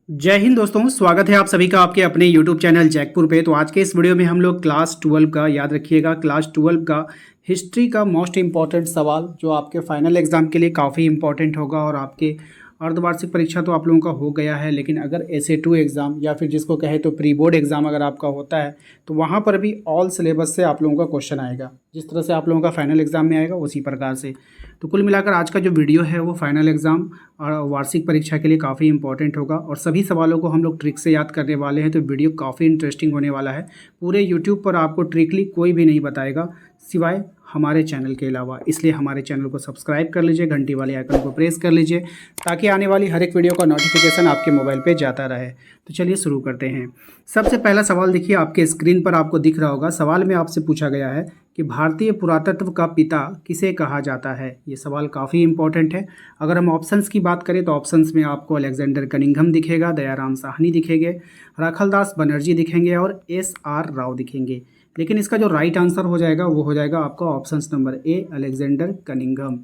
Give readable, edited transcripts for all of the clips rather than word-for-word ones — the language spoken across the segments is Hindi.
जय हिंद दोस्तों, स्वागत है आप सभी का आपके अपने YouTube चैनल जैकपुर पे। तो आज के इस वीडियो में हम लोग क्लास 12 का, याद रखिएगा, क्लास 12 का हिस्ट्री का मोस्ट इम्पॉर्टेंट सवाल जो आपके फाइनल एग्जाम के लिए काफ़ी इंपॉर्टेंट होगा। और आपके अर्धवार्षिक परीक्षा तो आप लोगों का हो गया है, लेकिन अगर SA2 एग्ज़ाम या फिर जिसको कहे तो प्री बोर्ड एग्ज़ाम अगर आपका होता है तो वहाँ पर भी ऑल सिलेबस से आप लोगों का क्वेश्चन आएगा। जिस तरह से आप लोगों का फाइनल एग्ज़ाम में आएगा उसी प्रकार से। तो कुल मिलाकर आज का जो वीडियो है वो फाइनल एग्ज़ाम और वार्षिक परीक्षा के लिए काफ़ी इंपॉर्टेंट होगा और सभी सवालों को हम लोग ट्रिक से याद करने वाले हैं। तो वीडियो काफ़ी इंटरेस्टिंग होने वाला है। पूरे यूट्यूब पर आपको ट्रिकली कोई भी नहीं बताएगा सिवाय हमारे चैनल के अलावा, इसलिए हमारे चैनल को सब्सक्राइब कर लीजिए, घंटी वाले आइकन को प्रेस कर लीजिए ताकि आने वाली हर एक वीडियो का नोटिफिकेशन आपके मोबाइल पे जाता रहे। तो चलिए शुरू करते हैं। सबसे पहला सवाल देखिए, आपके स्क्रीन पर आपको दिख रहा होगा। सवाल में आपसे पूछा गया है कि भारतीय पुरातत्व का पिता किसे कहा जाता है। ये सवाल काफ़ी इंपॉर्टेंट है। अगर हम ऑप्शंस की बात करें तो ऑप्शंस में आपको अलेक्जेंडर कनिंघम दिखेगा, दयाराम साहनी दिखेंगे, राखलदास बनर्जी दिखेंगे और SR राव दिखेंगे। लेकिन इसका जो राइट आंसर हो जाएगा वो हो जाएगा आपका options number A, Alexander Cunningham.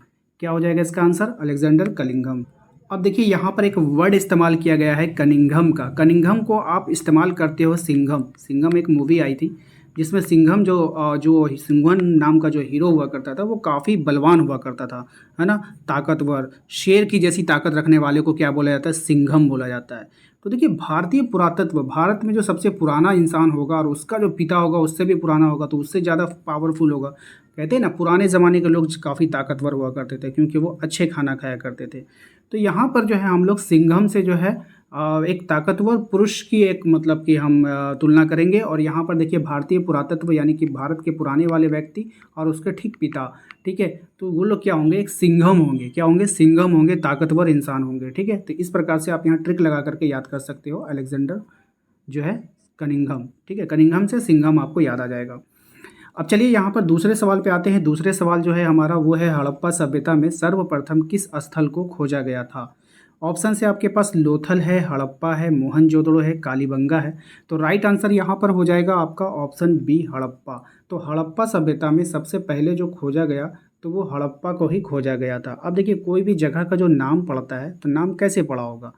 क्या हो जाएगा इसका आंसर? Alexander Cunningham. अब देखिए यहाँ पर एक वर्ड इस्तेमाल किया गया है कनिंघम का। कनिंघम को आप इस्तेमाल करते हो सिंघम। सिंघम एक मूवी आई थी जिसमें सिंघम जो सिंघम नाम का जो हीरो हुआ करता था वो काफ़ी बलवान हुआ करता था, है ना, ताकतवर, शेर की जैसी ताकत रखने वाले को क्या बोला जाता है? सिंघम बोला जाता है। तो देखिए भारतीय पुरातत्व, भारत में जो सबसे पुराना इंसान होगा और उसका जो पिता होगा उससे भी पुराना होगा तो उससे ज़्यादा पावरफुल होगा। कहते हैं ना, पुराने ज़माने के लोग काफ़ी ताकतवर हुआ करते थे क्योंकि वो अच्छे खाना खाया करते थे। तो यहाँ पर जो है हम लोग सिंघम से जो है एक ताकतवर पुरुष की एक मतलब कि हम तुलना करेंगे। और यहाँ पर देखिए भारतीय पुरातत्व यानी कि भारत के पुराने वाले व्यक्ति और उसके ठीक पिता, ठीक है, तो वो लोग क्या होंगे? एक सिंघम होंगे। क्या होंगे? सिंघम होंगे, ताकतवर इंसान होंगे। ठीक है, तो इस प्रकार से आप यहाँ ट्रिक लगा करके याद कर सकते हो अलेक्जेंडर जो है कनिंघम। ठीक है, कनिंघम से सिंघम आपको याद आ जाएगा। अब चलिए यहाँ पर दूसरे सवाल पे आते हैं। दूसरे सवाल जो है हमारा वो है, हड़प्पा सभ्यता में सर्वप्रथम किस स्थल को खोजा गया था? ऑप्शन से आपके पास लोथल है, हड़प्पा है, मोहनजोदड़ो है, कालीबंगा है। तो राइट आंसर यहाँ पर हो जाएगा आपका ऑप्शन B, हड़प्पा। तो हड़प्पा सभ्यता में सबसे पहले जो खोजा गया तो वो हड़प्पा को ही खोजा गया था। अब देखिए कोई भी जगह का जो नाम पड़ता है तो नाम कैसे पड़ा होगा?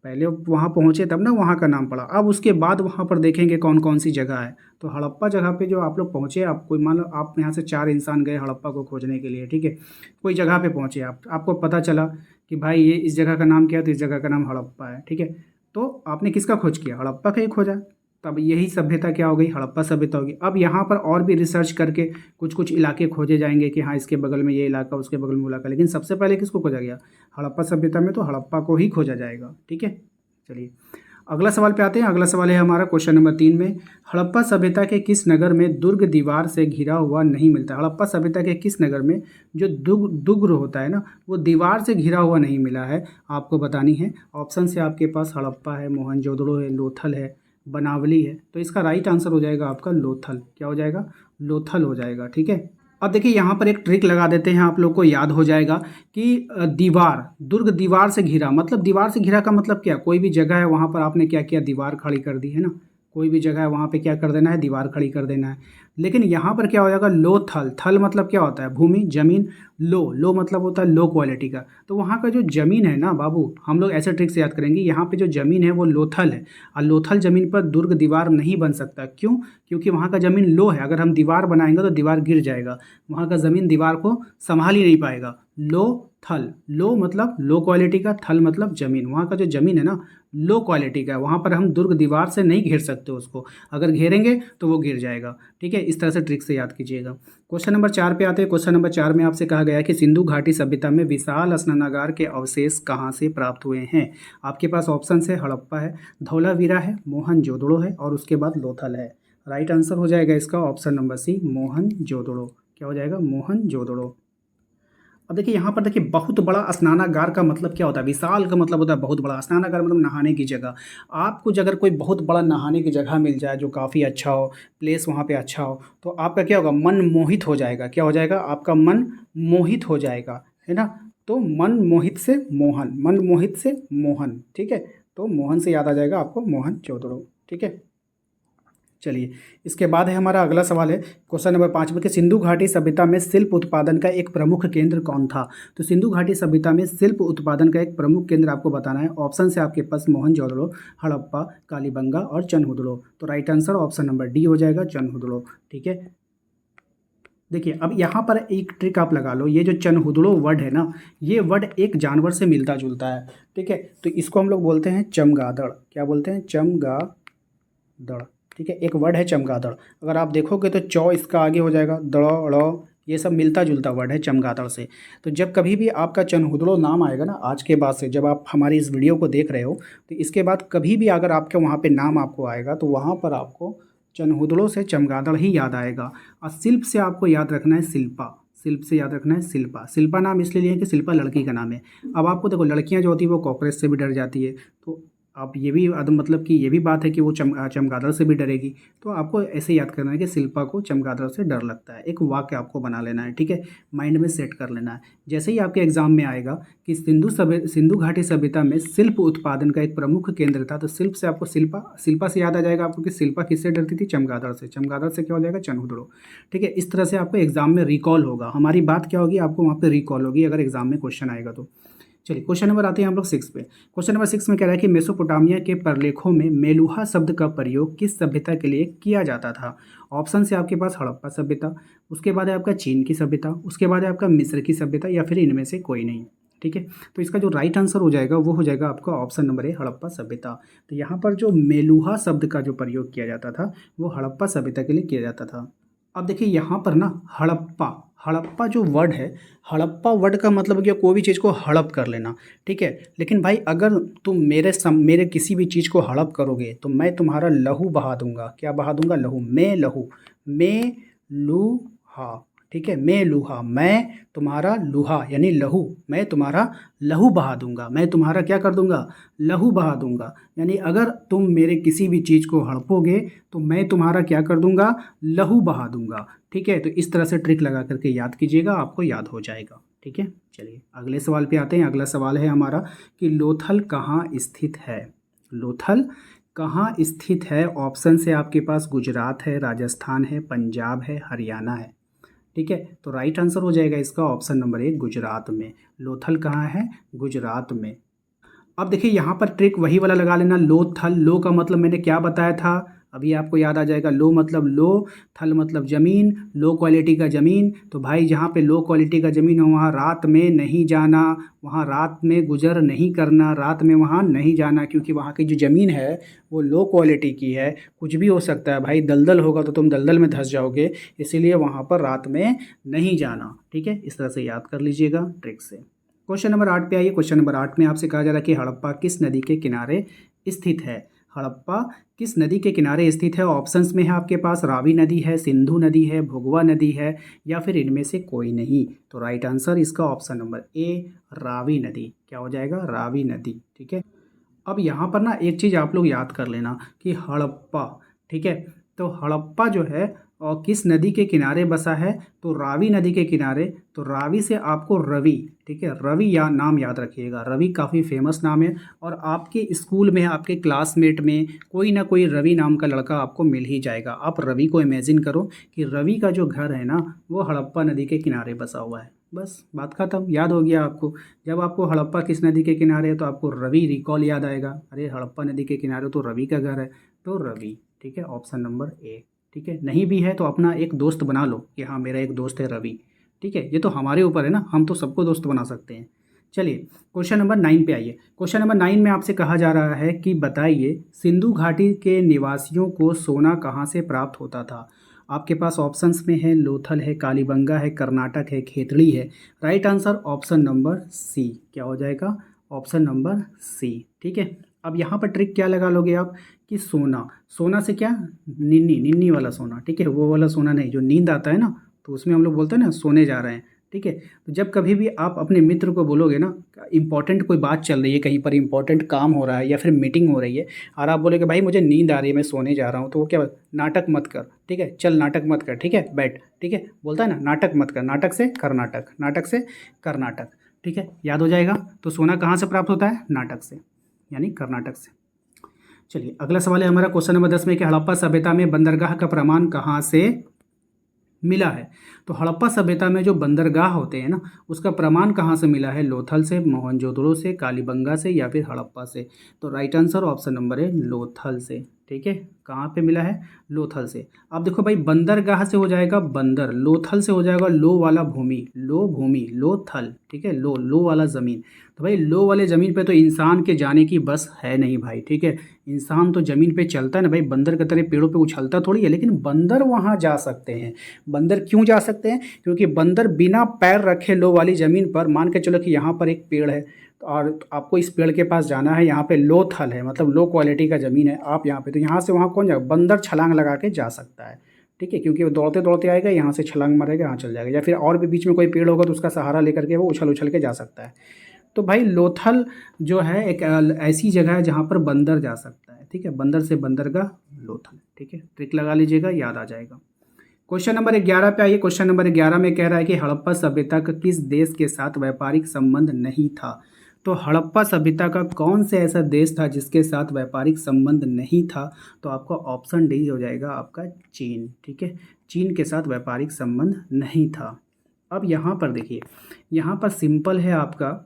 पहले वहाँ पहुँचे तब ना वहाँ का नाम पड़ा। अब उसके बाद वहाँ पर देखेंगे कौन कौन सी जगह है। तो हड़प्पा जगह पे जो आप लोग पहुँचे, आप कोई मान लो आप यहाँ से 4 इंसान गए हड़प्पा को खोजने के लिए, ठीक है, कोई जगह पे पहुँचे आप, आपको पता चला कि भाई ये इस जगह का नाम क्या है, तो इस जगह का नाम हड़प्पा है, ठीक है। तो आपने किसका खोज किया? हड़प्पा का ही खोजा। तब यही सभ्यता क्या हो गई? हड़प्पा सभ्यता होगी। अब यहाँ पर और भी रिसर्च करके कुछ कुछ इलाके खोजे जाएंगे कि हाँ इसके बगल में ये इलाका, उसके बगल में वो इलाका, लेकिन सबसे पहले किसको खोजा गया? हड़प्पा सभ्यता में तो हड़प्पा को ही खोजा जाएगा। ठीक है, चलिए अगला सवाल पे आते हैं। अगला सवाल है हमारा क्वेश्चन नंबर 3 में, हड़प्पा सभ्यता के किस नगर में दुर्ग दीवार से घिरा हुआ नहीं मिलता? हड़प्पा सभ्यता के किस नगर में जो दुर्ग होता है ना वो दीवार से घिरा हुआ नहीं मिला है, आपको बतानी है। ऑप्शन से आपके पास हड़प्पा है, मोहनजोदड़ो है, लोथल है, बनावली है। तो इसका राइट आंसर हो जाएगा आपका लोथल। क्या हो जाएगा? लोथल हो जाएगा। ठीक है, अब देखिए यहाँ पर एक ट्रिक लगा देते हैं, आप लोग को याद हो जाएगा कि दीवार, दुर्ग दीवार से घिरा, मतलब दीवार से घिरा का मतलब क्या? कोई भी जगह है वहाँ पर आपने क्या किया? दीवार खड़ी कर दी, है ना। कोई भी जगह है वहाँ पे क्या कर देना है? दीवार खड़ी कर देना है। लेकिन यहाँ पर क्या हो जाएगा? लो थल, थल मतलब क्या होता है? भूमि, जमीन। लो मतलब होता है लो क्वालिटी का। तो वहाँ का जो जमीन है ना बाबू, हम लोग ऐसे ट्रिक से याद करेंगे, यहाँ पे जो जमीन है वो लोथल है और लोथल जमीन पर दुर्ग दीवार नहीं बन सकता। क्यों? क्योंकि वहाँ का जमीन लो है। अगर हम दीवार बनाएंगे तो दीवार गिर जाएगा, वहाँ का ज़मीन दीवार को संभाल ही नहीं पाएगा। लो थल, लो मतलब लो क्वालिटी का, थल मतलब ज़मीन। वहाँ का जो ज़मीन है ना लो क्वालिटी का है, वहाँ पर हम दुर्ग दीवार से नहीं घेर सकते उसको। अगर घेरेंगे तो वो गिर जाएगा। ठीक है, इस तरह से ट्रिक से याद कीजिएगा। क्वेश्चन नंबर 4 पे आते हैं। क्वेश्चन नंबर 4 में आपसे कहा गया है कि सिंधु घाटी सभ्यता में विशाल स्नानागार के अवशेष कहाँ से प्राप्त हुए हैं? आपके पास ऑप्शन है हड़प्पा है, धौलावीरा है, मोहनजोदड़ो है और उसके बाद लोथल है। राइट आंसर हो जाएगा इसका ऑप्शन नंबर C, मोहनजोदड़ो। क्या हो जाएगा? मोहनजोदड़ो। अब देखिए यहाँ पर देखिए बहुत बड़ा स्नानागार का मतलब क्या होता है? विशाल का मतलब होता है बहुत बड़ा, स्नानागार मतलब नहाने की जगह। आपको अगर कोई बहुत बड़ा नहाने की जगह मिल जाए जो काफ़ी अच्छा हो, प्लेस वहाँ पे अच्छा हो, तो आपका क्या होगा? मन मोहित हो जाएगा। क्या हो जाएगा? आपका मन मोहित हो जाएगा, है ना। तो मन मोहित से मोहन, मन मोहित से मोहन, ठीक है। तो मोहन से याद आ जाएगा आपको मोहनजोदड़ो। ठीक है, चलिए, इसके बाद है हमारा अगला सवाल है क्वेश्चन नंबर 5 में कि सिंधु घाटी सभ्यता में शिल्प उत्पादन का एक प्रमुख केंद्र कौन था। तो सिंधु घाटी सभ्यता में शिल्प उत्पादन का एक प्रमुख केंद्र आपको बताना है। ऑप्शन से आपके पास मोहनजोदड़ो, हड़प्पा, कालीबंगा और चनहुदड़ो। तो right answer option number D हो जाएगा, चनहुदड़ो। ठीक है, देखिए अब यहाँ पर एक ट्रिक आप लगा लो। ये जो चनहुदड़ो वर्ड है ना, ये वर्ड एक जानवर से मिलता जुलता है। ठीक है, तो इसको हम लोग बोलते हैं चमगादड़। क्या बोलते हैं? चमगादड़। ठीक है, एक वर्ड है चमगादड़। अगर आप देखोगे तो चौ इसका आगे हो जाएगा, दड़ो ड़ो, ये सब मिलता जुलता वर्ड है चमगादड़ से। तो जब कभी भी आपका चनहुदड़ो नाम आएगा ना, आज के बाद से जब आप हमारी इस वीडियो को देख रहे हो, तो इसके बाद कभी भी अगर आपके वहाँ पे नाम आपको आएगा तो वहाँ पर आपको चनहुदड़ो से चमगादड़ ही याद आएगा। और शिल्प से आपको याद रखना है शिल्पा। शिल्प से याद रखना है शिल्पा। शिल्पा नाम इसलिए लिया है कि शिल्पा लड़की का नाम है। अब आपको देखो, लड़कियां जो होती है वो कॉकरोच से भी डर जाती है, तो आप ये भी मतलब कि ये भी बात है कि वो चमगादड़ से भी डरेगी। तो आपको ऐसे याद करना है कि शिल्पा को चमगादड़ से डर लगता है। एक वाक्य आपको बना लेना है। ठीक है, माइंड में सेट कर लेना है। जैसे ही आपके एग्जाम में आएगा कि सिंधु घाटी सभ्यता में शिल्प उत्पादन का एक प्रमुख केंद्र था, तो शिल्प से आपको शिल्पा से याद आ जाएगा आपको कि शिल्पा किससे डरती थी? चमगादड़ से। चमगादड़ से क्या हो जाएगा? चनहुदड़ो। ठीक है, इस तरह से आपको एग्जाम में रिकॉल होगा। हमारी बात क्या होगी, आपको वहाँ पे रिकॉल होगी अगर एग्जाम में क्वेश्चन आएगा तो। चलिए, क्वेश्चन नंबर आते हैं हम लोग 6 पे। क्वेश्चन नंबर 6 में कह रहा है कि मेसोपोटामिया के प्रलेखों में मेलुहा शब्द का प्रयोग किस सभ्यता के लिए किया जाता था। ऑप्शन से आपके पास हड़प्पा सभ्यता, उसके बाद है आपका चीन की सभ्यता, उसके बाद है आपका मिस्र की सभ्यता, या फिर इनमें से कोई नहीं। ठीक है, तो इसका जो राइट आंसर हो जाएगा वो हो जाएगा आपका ऑप्शन नंबर ए, हड़प्पा सभ्यता। तो यहाँ पर जो मेलुहा शब्द का जो प्रयोग किया जाता था वो हड़प्पा सभ्यता के लिए किया जाता था। अब देखिए यहाँ पर ना हड़प्पा, हड़प्पा जो वर्ड है, हड़प्पा वर्ड का मतलब क्या? कोई भी चीज़ को हड़प कर लेना। ठीक है, लेकिन भाई अगर तुम मेरे किसी भी चीज़ को हड़प करोगे तो मैं तुम्हारा लहू बहा दूंगा। क्या बहा दूंगा? लहू। मैं लहू, मैं लूहा। ठीक है, मैं लूहा, मैं तुम्हारा लूहा यानी लहू। मैं तुम्हारा लहू बहा दूंगा। मैं तुम्हारा क्या कर दूंगा? लहू बहा दूंगा। यानी अगर तुम मेरे किसी भी चीज़ को हड़पोगे तो मैं तुम्हारा क्या कर दूंगा? लहू बहा दूंगा। ठीक है, तो इस तरह से ट्रिक लगा करके याद कीजिएगा, आपको याद हो जाएगा। ठीक है, चलिए अगले सवाल पे आते हैं। अगला सवाल है हमारा कि लोथल कहाँ स्थित है। लोथल कहाँ स्थित है? ऑप्शन से आपके पास गुजरात है, राजस्थान है, पंजाब है, हरियाणा है। ठीक है, तो राइट आंसर हो जाएगा इसका ऑप्शन नंबर ए, गुजरात में। लोथल कहाँ है? गुजरात में। अब देखिए यहाँ पर ट्रिक वही वाला लगा लेना, लो थल। लो का मतलब मैंने क्या बताया था, अभी आपको याद आ जाएगा। लो मतलब लो, थल मतलब ज़मीन, लो क्वालिटी का ज़मीन। तो भाई जहाँ पे लो क्वालिटी का ज़मीन हो वहाँ रात में नहीं जाना, वहाँ रात में गुजर नहीं करना, रात में वहाँ नहीं जाना, क्योंकि वहाँ की जो ज़मीन है वो लो क्वालिटी की है। कुछ भी हो सकता है भाई, दलदल होगा तो तुम दलदल में धंस जाओगे, इसीलिए वहाँ पर रात में नहीं जाना। ठीक है, इस तरह से याद कर लीजिएगा ट्रिक से। क्वेश्चन नंबर 8 पे आइए। क्वेश्चन नंबर 8 में आपसे कहा जा रहा है कि हड़प्पा किस नदी के किनारे स्थित है। हड़प्पा किस नदी के किनारे स्थित है? ऑप्शंस में है आपके पास रावी नदी है, सिंधु नदी है, भोगवा नदी है, या फिर इनमें से कोई नहीं। तो राइट आंसर इसका ऑप्शन नंबर ए, रावी नदी। क्या हो जाएगा? रावी नदी। ठीक है, अब यहाँ पर ना एक चीज़ आप लोग याद कर लेना कि हड़प्पा, ठीक है, तो हड़प्पा जो है और किस नदी के किनारे बसा है? तो रावी नदी के किनारे। तो रावी से आपको रवि, ठीक है, रवि या नाम याद रखिएगा। रवि काफ़ी फेमस नाम है और आपके स्कूल में, आपके क्लासमेट में कोई ना कोई रवि नाम का लड़का आपको मिल ही जाएगा। आप रवि को इमेजिन करो कि रवि का जो घर है ना वो हड़प्पा नदी के किनारे बसा हुआ है। बस बात खत्म, याद हो गया आपको। जब आपको हड़प्पा किस नदी के किनारे है तो आपको रवि रिकॉल याद आएगा। अरे हड़प्पा नदी के किनारे तो रवि का घर है, तो रवि। ठीक है, ऑप्शन नंबर ए। ठीक है, नहीं भी है तो अपना एक दोस्त बना लो कि हाँ मेरा एक दोस्त है रवि। ठीक है, ये तो हमारे ऊपर है ना, हम तो सबको दोस्त बना सकते हैं। चलिए क्वेश्चन नंबर 9 पे आइए। क्वेश्चन नंबर 9 में आपसे कहा जा रहा है कि बताइए सिंधु घाटी के निवासियों को सोना कहाँ से प्राप्त होता था। आपके पास ऑप्शंस में है लोथल है, कालीबंगा है, कर्नाटक है, खेतड़ी है। Right answer option number C. क्या हो जाएगा? Option number C. ठीक है, अब यहाँ पर ट्रिक क्या लगा लोगे आप कि सोना, सोना से क्या? निन्नी, निन्नी वाला सोना। ठीक है, वो वाला सोना नहीं जो नींद आता है ना, तो उसमें हम लोग बोलते हैं ना सोने जा रहे हैं। ठीक है, तो जब कभी भी आप अपने मित्र को बोलोगे ना, इंपॉर्टेंट कोई बात चल रही है, कहीं पर इंपॉर्टेंट काम हो रहा है या फिर मीटिंग हो रही है, और आप बोलोगे भाई मुझे नींद आ रही है मैं सोने जा रहा हूँ, तो वो क्या? नाटक मत कर। ठीक है, चल नाटक मत कर, ठीक है, बैठ। ठीक है, बोलता है ना नाटक मत कर, नाटक से कर्नाटक, नाटक से कर्नाटक। ठीक है, याद हो जाएगा। तो सोना कहाँ से प्राप्त होता है? नाटक से, यानी कर्नाटक से। चलिए अगला सवाल है हमारा क्वेश्चन नंबर 10 में कि हड़प्पा सभ्यता में बंदरगाह का प्रमाण कहाँ से मिला है। तो हड़प्पा सभ्यता में जो बंदरगाह होते हैं ना, उसका प्रमाण कहाँ से मिला है? लोथल से, मोहनजोदड़ो से, कालीबंगा से या फिर हड़प्पा से। तो राइट आंसर ऑप्शन नंबर है लोथल से। ठीक है, कहाँ पे मिला है? लोथल से। अब देखो भाई, बंदरगाह से हो जाएगा बंदर, लोथल से हो जाएगा लो वाला भूमि, लो भूमि, लो थल। ठीक है, लो लो वाला ज़मीन। तो भाई लो वाले ज़मीन पे तो इंसान के जाने की बस है नहीं भाई। ठीक है, इंसान तो ज़मीन पे चलता है ना भाई, बंदर की तरह पेड़ों पे उछलता थोड़ी है, लेकिन बंदर वहाँ जा सकते हैं। बंदर क्यों जा सकते हैं? क्योंकि बंदर बिना पैर रखे लो वाली ज़मीन पर, मान के चलो कि यहाँ पर एक पेड़ है और आपको इस पेड़ के पास जाना है, यहाँ पे लो थल है, मतलब लो क्वालिटी का ज़मीन है, आप यहाँ पे, तो यहाँ से वहाँ कौन जाएगा? बंदर छलांग लगा के जा सकता है। ठीक है, क्योंकि वो दौड़ते दौड़ते आएगा, यहाँ से छलांग मारेगा, यहाँ चल जाएगा, या फिर और भी बीच में कोई पेड़ होगा तो उसका सहारा लेकर के वो उछल उछल के जा सकता है। तो भाई लोथल जो है एक ऐसी जगह है जहाँ पर बंदर जा सकता है। ठीक है, बंदर से बंदरगाह लोथल। ठीक है, ट्रिक लगा लीजिएगा, याद आ जाएगा। क्वेश्चन नंबर 11 पे आइए। क्वेश्चन नंबर 11 में कह रहा है कि हड़प्पा सभ्यता का किस देश के साथ व्यापारिक संबंध नहीं था। तो हड़प्पा सभ्यता का कौन से ऐसा देश था जिसके साथ व्यापारिक संबंध नहीं था? तो आपका ऑप्शन डी हो जाएगा आपका चीन। ठीक है, चीन के साथ व्यापारिक संबंध नहीं था। अब यहाँ पर देखिए, यहाँ पर सिंपल है आपका,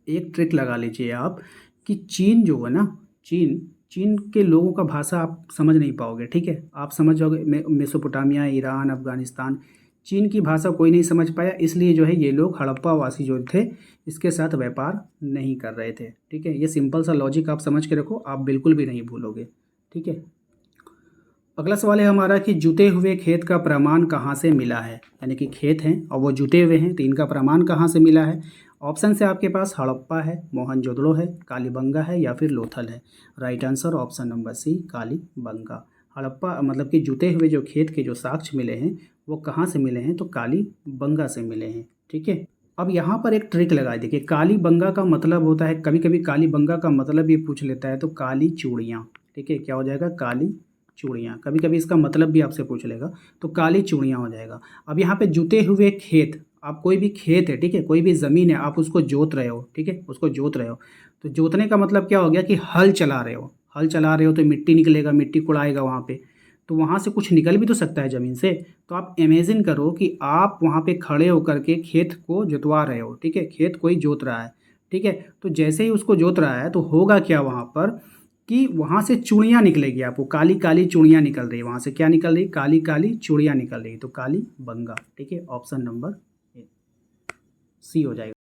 एक ट्रिक लगा लीजिए आप कि चीन जो है ना, चीन चीन के लोगों का भाषा आप समझ नहीं पाओगे। ठीक है, आप समझ जाओगे मेसोपोटामिया, ईरान, अफगानिस्तान, चीन की भाषा कोई नहीं समझ पाया, इसलिए जो है ये लोग हड़प्पा वासी जो थे इसके साथ व्यापार नहीं कर रहे थे। ठीक है, ये सिंपल सा लॉजिक आप समझ के रखो, आप बिल्कुल भी नहीं भूलोगे। ठीक है, अगला सवाल है हमारा कि जुते हुए खेत का प्रमाण कहाँ से मिला है। यानी कि खेत हैं और वो जुते हुए हैं, तो इनका प्रमाण कहाँ से मिला है? ऑप्शन से आपके पास हड़प्पा है, मोहनजोदड़ो है, कालीबंगा है या फिर लोथल है। Right answer option number C, Kalibangan. Harappa मतलब कि जुते हुए जो खेत के जो साक्ष्य मिले हैं वो कहाँ से मिले हैं? तो कालीबंगा से मिले हैं। ठीक है, अब यहाँ पर एक ट्रिक लगाए, देखिए कालीबंगा का मतलब होता है, कभी कभी कालीबंगा का मतलब ये पूछ लेता है, तो काली चूड़ियाँ। ठीक है, क्या हो जाएगा? काली चूड़ियाँ। कभी कभी इसका मतलब भी आपसे पूछ लेगा, तो काली चूड़ियाँ हो जाएगा। अब यहाँ पे जुते हुए खेत, आप कोई भी खेत है, ठीक है, कोई भी ज़मीन है, आप उसको जोत रहे हो। ठीक है, उसको जोत रहे हो, तो जोतने का मतलब क्या हो गया कि हल चला रहे हो। हल चला रहे हो तो मिट्टी निकलेगा, मिट्टी कुड़ाएगा वहाँ पे, तो वहाँ से कुछ निकल भी तो सकता है ज़मीन से। तो आप इमेजिन करो कि आप वहाँ पे खड़े होकर के खेत को जोतवा रहे हो। ठीक है, खेत कोई जोत रहा है। ठीक है, तो जैसे ही उसको जोत रहा है तो होगा क्या वहाँ पर कि वहाँ से चूड़ियाँ निकलेगी, आपको काली काली चूड़ियाँ निकल रही है वहाँ से। क्या निकल रही? काली काली चूड़ियाँ निकल रही, तो काली बंगा। ठीक है, ऑप्शन नंबर सी हो जाएगा।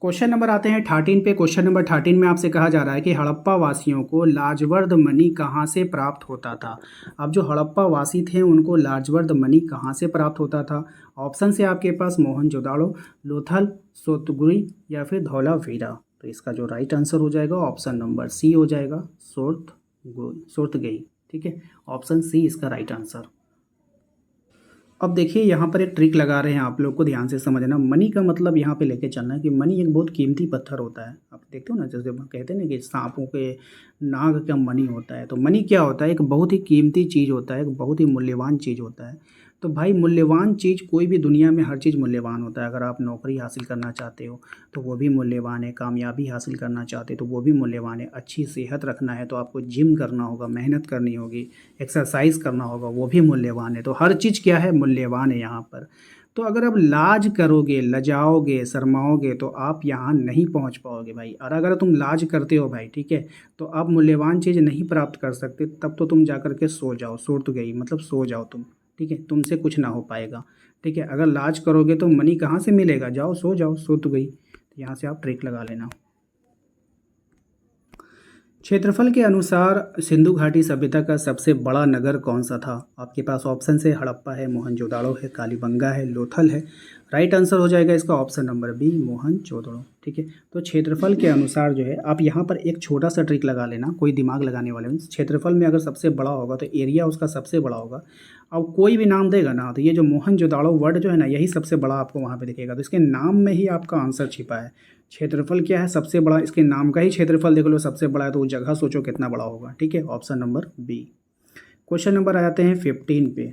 क्वेश्चन नंबर आते हैं 13 पे। क्वेश्चन नंबर 13 में आपसे कहा जा रहा है कि हड़प्पा वासियों को लाजवर्द मणि कहाँ से प्राप्त होता था। अब जो हड़प्पा वासी थे उनको लाजवर्द मणि कहाँ से प्राप्त होता था? ऑप्शन से आपके पास मोहनजोदाड़ो, लोथल, सोतगुई या फिर धौलावीरा। तो इसका जो राइट आंसर हो जाएगा ऑप्शन नंबर सी हो जाएगा, सोर्तगई। ठीक है, ऑप्शन सी इसका राइट आंसर। अब देखिए यहाँ पर एक ट्रिक लगा रहे हैं, आप लोग को ध्यान से समझना। मनी का मतलब यहाँ पे लेके चलना है कि मनी एक बहुत कीमती पत्थर होता है। आप देखते हो ना, जैसे कहते हैं ना कि सांपों के नाग का मनी होता है, तो मनी क्या होता है? एक बहुत ही कीमती चीज़ होता है, एक बहुत ही मूल्यवान चीज़ होता है। तो भाई मूल्यवान चीज़ कोई भी, दुनिया में हर चीज़ मूल्यवान होता है। अगर आप नौकरी हासिल करना चाहते हो तो वो भी मूल्यवान है, कामयाबी हासिल करना चाहते हो तो वो भी मूल्यवान है, अच्छी सेहत रखना है तो आपको जिम करना होगा, मेहनत करनी होगी, एक्सरसाइज करना होगा, वो भी मूल्यवान है। तो हर चीज़ क्या है? मूल्यवान है यहाँ पर। तो अगर आप लाज करोगे, लजाओगे, शर्माओगे तो आप यहाँ नहीं पहुँच पाओगे भाई। और अगर तुम लाज करते हो भाई, ठीक है, तो आप मूल्यवान चीज़ नहीं प्राप्त कर सकते, तब तो तुम जा कर के सो जाओ, सुर्त गई मतलब सो जाओ तुम। ठीक है, तुमसे कुछ ना हो पाएगा। ठीक है, अगर लाज करोगे तो मनी कहाँ से मिलेगा? जाओ सो जाओ, सो तो गई। तो यहाँ से आप ट्रिक लगा लेना। क्षेत्रफल के अनुसार सिंधु घाटी सभ्यता का सबसे बड़ा नगर कौन सा था? आपके पास ऑप्शन से हड़प्पा है, मोहनजोदाड़ो है, कालीबंगा है, लोथल है। राइट आंसर हो जाएगा इसका ऑप्शन नंबर बी, मोहनजोदड़ो। ठीक है, तो क्षेत्रफल के अनुसार जो है, आप यहाँ पर एक छोटा सा ट्रिक लगा लेना, कोई दिमाग लगाने वाले नहीं। क्षेत्रफल में अगर सबसे बड़ा होगा तो एरिया उसका सबसे बड़ा होगा। अब कोई भी नाम देगा ना, तो ये जो मोहनजोदाड़ो वर्ड जो है ना, यही सबसे बड़ा आपको वहाँ पे दिखेगा। तो इसके नाम में ही आपका आंसर छिपा है। क्षेत्रफल क्या है? सबसे बड़ा, इसके नाम का ही क्षेत्रफल देख लो सबसे बड़ा है, तो वो जगह सोचो कितना बड़ा होगा। ठीक है, option number B. Question number आ जाते हैं 15 पे।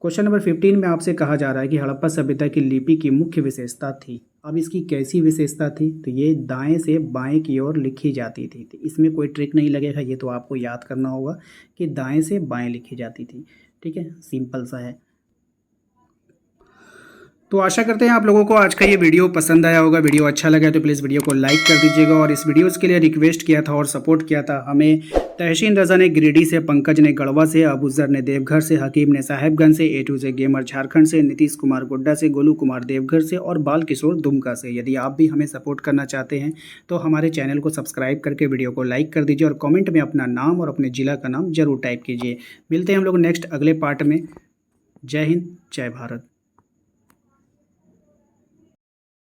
क्वेश्चन नंबर 15 में आपसे कहा जा रहा है कि हड़प्पा सभ्यता की लिपि की मुख्य विशेषता थी। अब इसकी कैसी विशेषता थी, तो ये दाएं से बाएं की ओर लिखी जाती थी। तो इसमें कोई ट्रिक नहीं लगेगा, ये तो आपको याद करना होगा कि दाएं से बाएं लिखी जाती थी। ठीक है, सिंपल सा है। तो आशा करते हैं आप लोगों को आज का ये वीडियो पसंद आया होगा। वीडियो अच्छा लगा तो प्लीज़ वीडियो को लाइक कर दीजिएगा। और इस वीडियोस के लिए रिक्वेस्ट किया था और सपोर्ट किया था हमें तहसीन रज़ा ने गिरिडीह से, पंकज ने गढ़वा से, अबूजर ने देवघर से, हकीम ने साहेबगंज से, ए टू से गेमर झारखंड से, नीतीश कुमार गोड्डा से, गोलू कुमार देवघर से और बाल किशोर दुमका से। यदि आप भी हमें सपोर्ट करना चाहते हैं तो हमारे चैनल को सब्सक्राइब करके वीडियो को लाइक कर दीजिए और कॉमेंट में अपना नाम और अपने ज़िला का नाम जरूर टाइप कीजिए। मिलते हैं हम लोग नेक्स्ट अगले पार्ट में। जय हिंद, जय भारत।